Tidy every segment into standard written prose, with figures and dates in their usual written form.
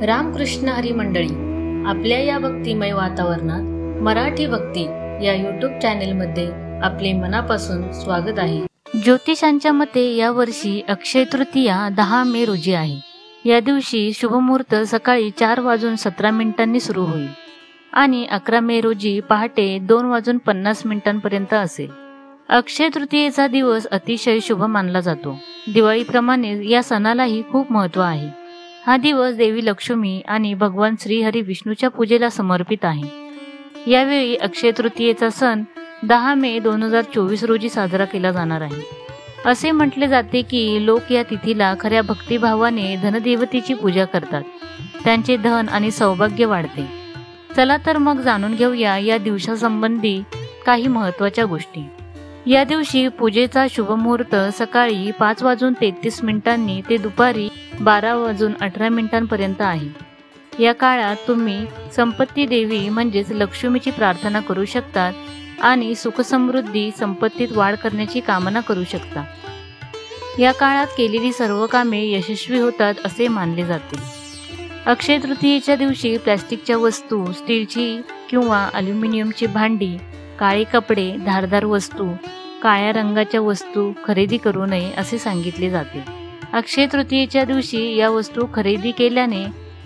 रामकृष्ण हरी मंडळी, आपल्या या भक्तिमय वातावरणात मराठी भक्ती या यूट्यूब चॅनेलमध्ये आपले मनापासून स्वागत आहे। ज्योतिषांच्या मते यावर्षी अक्षय तृतीया 10 मे रोजी आहे। या दिवशी शुभमुहूर्त सकाळी 4:17 सुरू होईल आणि 11 मे रोजी पहाटे 2:50 पर्यंत असेल। अक्षय तृतीयेचा दिवस अतिशय शुभ मानला जातो। दिवाळीप्रमाणे या सणालाही खूप महत्त्व आहे। हा दिवस देवी लक्ष्मी आणि भगवान श्री हरी विष्णूच्या पूजेला समर्पित आहे। यावेळी अक्षय तृतीयेचा सण 10 मे 2024 रोजी साजरा केला जाणार आहे। असे म्हटले जाते की लोक या तिथीला खऱ्या भक्तिभावाने धनदेवतेची पूजा करतात, त्यांचे धन आणि सौभाग्य वाढते। चला तर मग जाणून घेऊया या दिवसासंबंधी काही महत्त्वाच्या गोष्टी। या दिवशी पूजेचा शुभ मुहूर्त सकाळी 5:33 ते दुपारी 12:18 पर्यंत आहे। या काळात तुम्ही संपत्ती देवी म्हणजेच लक्ष्मीची प्रार्थना करू शकतात आणि सुखसमृद्धी संपत्तीत वाढ करण्याची कामना करू शकता। या काळात केलेली सर्व कामे यशस्वी होतात असे मानले जाते। अक्षय तृतीयेच्या दिवशी प्लास्टिकच्या वस्तू, स्टीलची किंवा अल्युमिनियमची भांडी, काळे कपडे, धारदार वस्तू, काळ्या रंगाच्या वस्तू खरेदी करू नये असे सांगितले जाते। अक्षय तृतीयेच्या दिवशी या वस्तू खरेदी केल्याने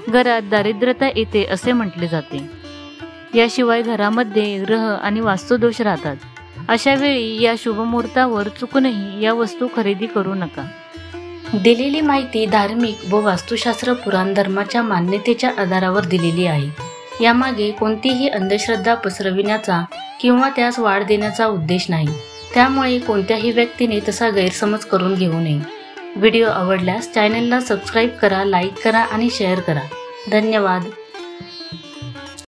घरात दारिद्र्यता येते असे म्हटले जाते। याशिवाय घरामध्ये ग्रह आणि वास्तुदोष राहतात। अशा वेळी या शुभ मुहूर्तावर चुकूनही या वस्तू खरेदी करू नका। दिलेली माहिती धार्मिक व वास्तुशास्त्र पुराण धर्माच्या मान्यतेच्या आधारावर दिलेली आहे। यामागे कोणतीही अंधश्रद्धा पसरविण्याचा किंवा त्यास वाढ देण्याचा उद्देश नाही, त्यामुळे कोणत्याही व्यक्तीने तसा गैरसमज करून घेऊ नये। व्हिडिओ आवडल्यास चॅनलला सबस्क्राईब करा, लाईक करा आणि शेअर करा। धन्यवाद।